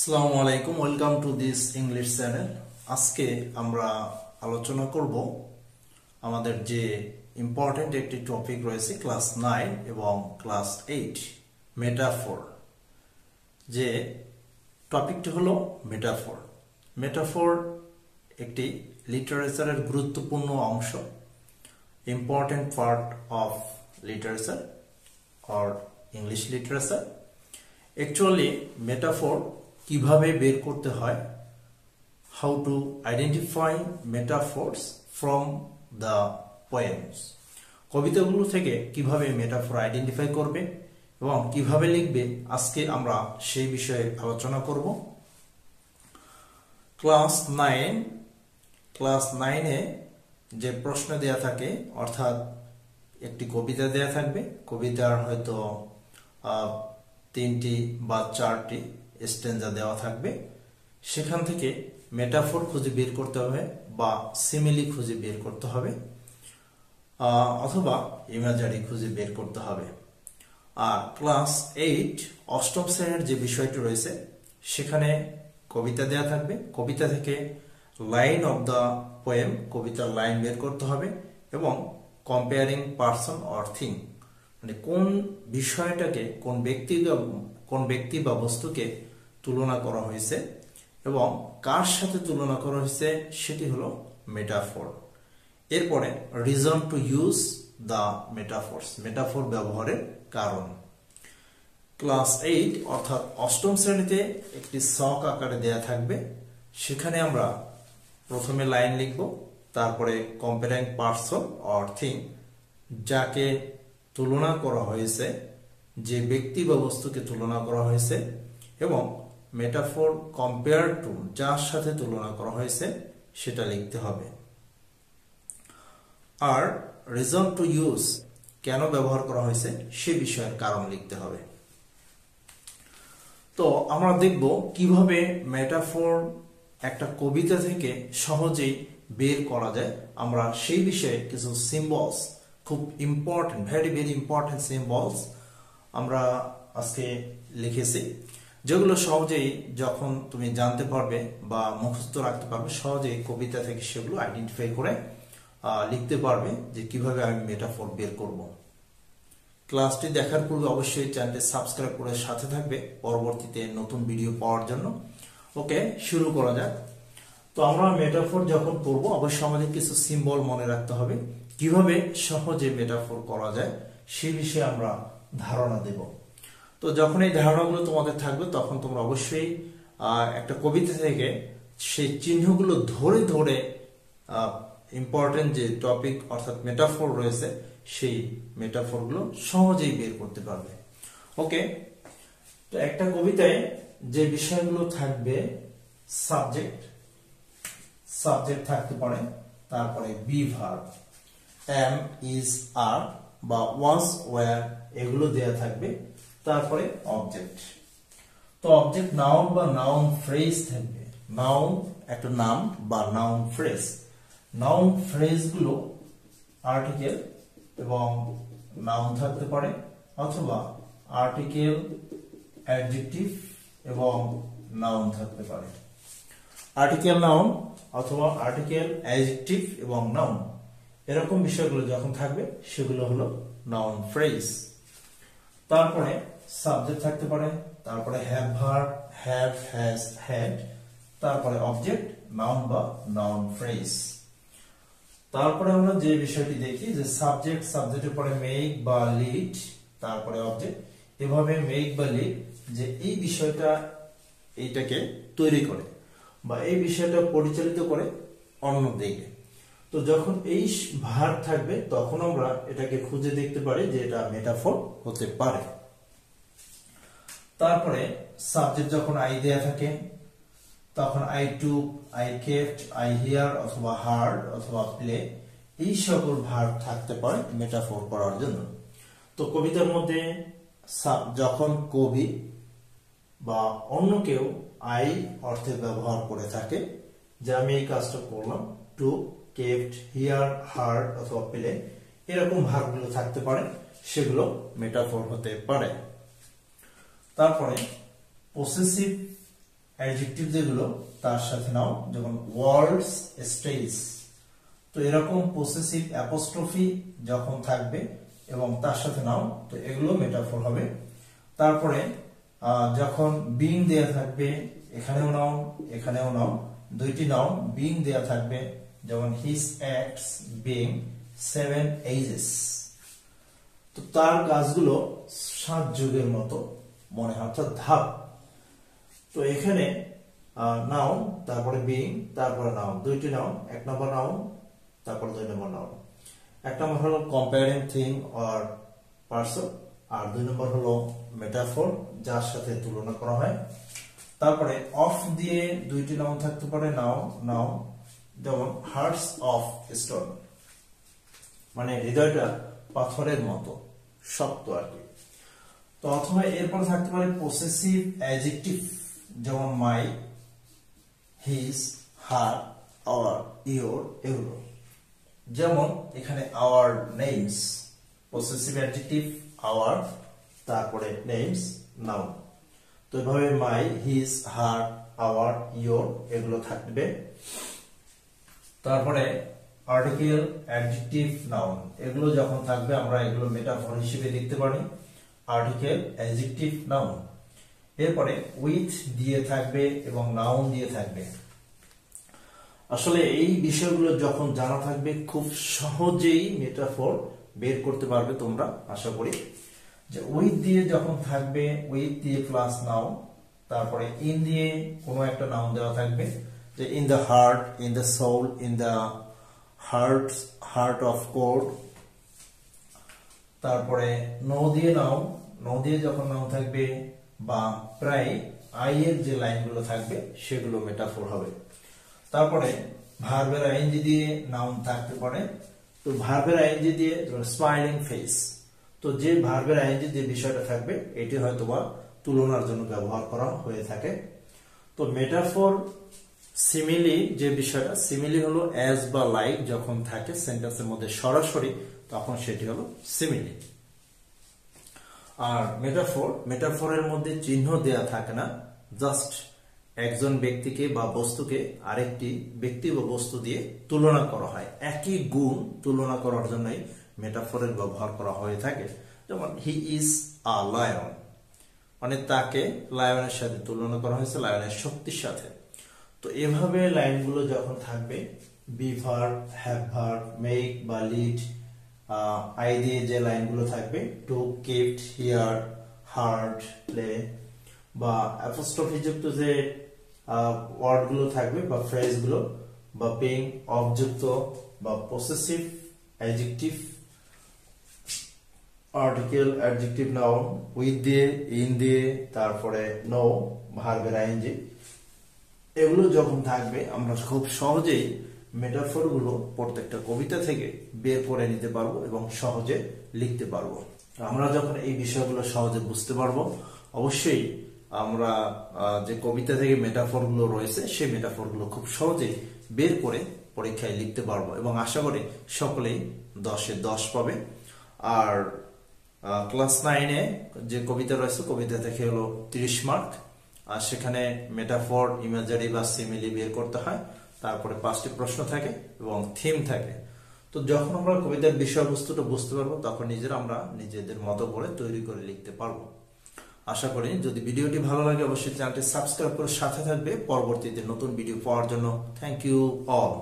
আসসালামু আলাইকুম, welcome to this English channel. আজকে আমরা আলোচনা করব আমাদের যে ইম্পর্টেন্ট একটি টপিক রয়েছে ক্লাস 9 এবং ক্লাস 8 মেটাফোর। যে টপিকটি হলো মেটাফোর। মেটাফোর একটি লিটারেচারের গুরুত্বপূর্ণ অংশ, important part of literature or English literature. Actually metaphor কিভাবে বের করতে হয়, how to identify metaphors from the poems, কবিতাগুলো থেকে কিভাবে মেটাফোর আইডেন্টিফাই করবে এবং কিভাবে লিখবে, আজকে আমরা সেই বিষয়ে আলোচনা করব। ক্লাস 9-এ যে প্রশ্ন দেয়া থাকে, অর্থাৎ একটি কবিতা দেয়া থাকবে, কবিতার হয়তো 3টি বা 4টি স্ট্যাঞ্জা দেওয়া থাকবে, সেখান থেকে মেটাফোর খুঁজে বের করতে হবে বা সিমিলি খুঁজে বের করতে হবে অথবা ইমাজারি খুঁজে বের করতে হবে। আর ক্লাস 8 অষ্টম শ্রেণীর যে বিষয়টি রয়েছে, সেখানে কবিতা দেয়া থাকবে, কবিতা থেকে লাইন অফ দ্য পোয়েম, কবিতার লাইন বের করতে হবে এবং কম্পেয়ারিং পারসন অর থিং, মানে কোন বিষয়টাকে কোন ব্যক্তি বা বস্তুকে তুলনা করা হয়েছে এবং কার সাথে তুলনা করা হয়েছে, সেটি হলো মেটাফোর। এরপরে reason to use the metaphors, metaphor ব্যবহারের কারণ। ক্লাস 8 অর্থাৎ অষ্টম শ্রেণীতে একটি ছক আকারে দেয়া থাকবে, সেখানে আমরা প্রথমে লাইন লিখব, তারপরে কম্পেয়ারিং পারসন অর থিং, যাকে তুলনা করা হয়েছে, যে ব্যক্তি বা বস্তুকে তুলনা করা হয়েছে, এবং মেটাফোর কম্পেয়ার টু, যার সাথে তুলনা করা হয়েছে সেটা লিখতে হবে। আর রিজন টু ইউজ, কেন ব্যবহার করা হয়েছে সে বিষয়ের কারণ লিখতে হবে। তো আমরা দেখব কিভাবে মেটাফোর একটা কবিতা থেকে সহজেই বের করা যায়। আমরা সেই বিষয়ে কিছু সিম্বলস, খুব important, very very important symbols আমরা আজকে লিখেছি, যেগুলো সহজেই যখন তুমি জানতে পারবে বা মুখস্থ রাখতে পারবে, সহজেই কবিতা থেকে সেগুলো আইডেন্টিফাই করে লিখতে পারবে যে কিভাবে আমি মেটাফোর বের করব। ক্লাসটি দেখার পূর্বে অবশ্যই চ্যানেলটি সাবস্ক্রাইব করে সাথে থাকবে পরবর্তীতে নতুন ভিডিও পাওয়ার জন্য। ওকে, শুরু করা যাক। তো আমরা মেটাফোর যখন পড়ব, অবশ্যই আমাদের কিছু সিম্বল মনে রাখতে হবে, কিভাবে সহজে মেটাফোর করা যায় সে বিষয়ে আমরা ধারণা দেব। তো যখন এই ধারণাগুলো তোমাদের থাকবে, তখন তোমরা অবশ্যই একটা কবিতা থেকে সেই চিহ্নগুলো ধরে ধরে ইম্পর্টেন্ট যে টপিক অর্থাৎ মেটাফোর রয়েছে, সেই মেটাফোরগুলো সহজেই বের করতে পারবে। ওকে, তো একটা কবিতায় যে বিষয়গুলো থাকবে, সাবজেক্ট থাকতে পারে, তারপরে বি ভার্ব, এম, ইজ, আর বা ওয়াজ, ওয়্যার, এগুলো দেয়া থাকবে, তারপরে অবজেক্ট। তো অবজেক্ট নাউন বা নাউন ফ্রেজ থাকবে। নাউন একটা নাম বা নাউন ফ্রেজ। নাউন ফ্রেজ গুলো আর্টিকেল এবং নাউন থাকতে পারে, অথবা আর্টিকেল, অ্যাডজেক্টিভ এবং নাউন থাকতে পারে। আর্টিকেল, নাউন অথবা আর্টিকেল, অ্যাডজেক্টিভ এবং নাউন, এরকম বিষয়গুলো যখন থাকবে সেগুলো হলো নাউন ফ্রেজ। তারপরে সাবজেক্ট থাকতে পারে, তারপরে have, verb, have, has, had, তারপরে অবজেক্ট, নাউন বা নাউন ফ্রেজ। তারপরে আমরা যে বিষয়টি দেখি যে সাবজেক্টের পরে মেক বা লিড, তারপরে অবজেক্ট, এভাবে মেক বা লিড, যে এই বিষয়টা এইটাকে তৈরি করে বা এই বিষয়টা পরিচালিত করে অন্য দিকে। তো যখন এই ভার্ব থাকবে, তখন আমরা এটাকে খুঁজে দেখতে পারি যে এটা মেটাফোর হতে পারে। তারপরে সাবজেক্ট যখন আই দেয়া থাকে, তখন I took, I kept, I here অথবা হার্ড অথবা প্লে, এই সকল ভার্ব থাকতে পারে মেটাফোর করার জন্য। তো কবিতার মধ্যে যখন কবি বা অন্য কেউ আই অর্থে ব্যবহার করে থাকে, যে আমি এই কাজটা করলাম, টুক, কেপ্ট, হিয়ার, হার্ড অথবা প্লে, এরকম ভার্বগুলো থাকতে পারে, সেগুলো মেটাফোর হতে পারে। তারপরে পসেসিভ অ্যাডজেক্টিভ যেগুলো তার সাথে নাও, যেমন ওয়ার্ল্ডস স্টেজ, তো এরকম পসেসিভ অ্যাপোস্ট্রফি যখন থাকবে এবং তার সাথে নাও, তো এগুলো মেটাফোর হবে। তারপরে যখন বিং দেয়া থাকবে, এখানেও নাও এখানেও নাও, দুইটি নাও বিং দেয়া থাকবে, যেমন হিজ অ্যাক্টস বিং 7 ages, তো তার কাজগুলো 7 যুগের মতো মনে হয়, অর্থাৎ ধাপ। তো এখানে নাউন, তারপরে বিং, তারপরে নাউন, দুইটি নাউন, এক নম্বর নাউন, তারপর 2 নম্বর নাউন। এক নম্বর হলো কম্পেয়ারিং থিং অর পারসন, আর 2 নম্বর হলো মেটাফোর, যার সাথে তুলনা করা হয়। তারপরে অফ দিয়ে দুইটি নাউন থাকতে পারে, নাউন, যেমন হার্টস অফ স্টোন, মানে হৃদয়টা পাথরের মতো শক্ত আর কি। তো অথবা এরপর থাকতে পারে পসেসিভ অ্যাডজেক্টিভ, যেমন my, his, her, our, your, এগুলো। যেমন এখানে our names, possessive adjective our, তারপরে নেমস, নাউন। তো এভাবে my, his, her, our, your এগুলো থাকবে। তারপরে আর্টিকেল, অ্যাডজেক্টিভ, নাউন এগুলো যখন থাকবে আমরা এগুলো মেটাফর হিসেবে লিখতে পারি, আর্টিকেল, অ্যাডজেক্টিভ, নাউন। এরপরে উইথ দিয়ে থাকবে এবং নাউন দিয়ে থাকবে। আসলে এই বিষয়গুলো যখন জানা থাকবে খুব সহজেই মেটাফর বের করতে পারবে তোমরা, আশা করি। যে উইথ দিয়ে যখন থাকবে, উইথ দিয়ে প্লাস নাউন, তারপরে ইন দিয়ে কোনো একটা নাউন দেওয়া থাকবে, যে in the heart, in the soul, in the heart of code. তারপরে নো দিয়ে নাউন, নো দিয়ে যখন নাউন থাকবে, বা প্রায় আই এর যে লাইনগুলো থাকবে সেগুলো মেটাফোর হবে। তারপরে ভার্বের আইএনজি দিয়ে নাউন থাকতে পারে, তো ভার্বের আইএনজি দিয়ে স্মাইলিং ফেস, তো যে ভার্বের আইএনজি যে বিষয়টা থাকবে এটি হয়তো বা তুলনার জন্য ব্যবহার করা হয়ে থাকে। তো মেটাফোর সিমিলি যে বিষয়টা, সিমিলি হলো অ্যাজ বা লাইক যখন থাকে সেন্টেন্সের মধ্যে সরাসরি, তখন সেটি হলো সিমিলি। আর মেটাফোরের মধ্যে চিহ্ন দেয়া থাকে না, জাস্ট একজন ব্যক্তিকে বা বস্তুকে আরেকটি ব্যক্তি বা বস্তু দিয়ে তুলনা করা হয়, একই গুণ তুলনা করার জন্যই মেটাফোরের ব্যবহার করা হয়ে থাকে। যেমন হি ইজ আ লায়ন, মানে তাকে লায়নের সাথে তুলনা করা হয়েছে, লায়নের শক্তির সাথে। তো এভাবে লাইনগুলো যখন থাকবে, be verb, have verb, make বা লিড, আই দিয়ে যে লাইনগুলো থাকবে, to, kept, here, heard, play, বা অ্যাপোস্ট্রফি যুক্ত যে ওয়ার্ডগুলো থাকবে বা ফ্রেজগুলো, বা বিং, অবযুক্ত বা possessive adjective, article, adjective, noun, with দিয়ে, ইন দিয়ে, তারপরে নো, ভার্বের আইএনজি, এগুলো যখন থাকবে আমরা খুব সহজেই মেটাফোর গুলো প্রত্যেকটা কবিতা থেকে বের করে নিতে পারবো এবং সহজে লিখতে পারবো। আমরা যখন এই বিষয়গুলো সহজে বুঝতে পারবো, অবশ্যই আমরা যে কবিতা থেকে মেটাফোর গুলো রয়েছে সেই মেটাফোর গুলো খুব সহজেই বের করে পরীক্ষায় লিখতে পারবো, এবং আশা করি সকলেই 10-এ 10 পাবে। আর ক্লাস 9-এ যে কবিতা রয়েছে, কবিতা থেকে হলো 30 মার্ক, আর সেখানে মেটাফোর, ইমেজারি বা সিমিলি বের করতে হয়। তারপরে 5টি প্রশ্ন থাকে এবং থিম থাকে। তো যখন আমরা কবিতার বিষয়বস্তুটা বুঝতে পারবো, তখন আমরা নিজেদের মতো করে তৈরি করে লিখতে পারবো। আশা করি যদি ভিডিওটি ভালো লাগে অবশ্যই চ্যানেলটি সাবস্ক্রাইব করে সাথে থাকবে পরবর্তীতে নতুন ভিডিও পাওয়ার জন্য। Thank you all.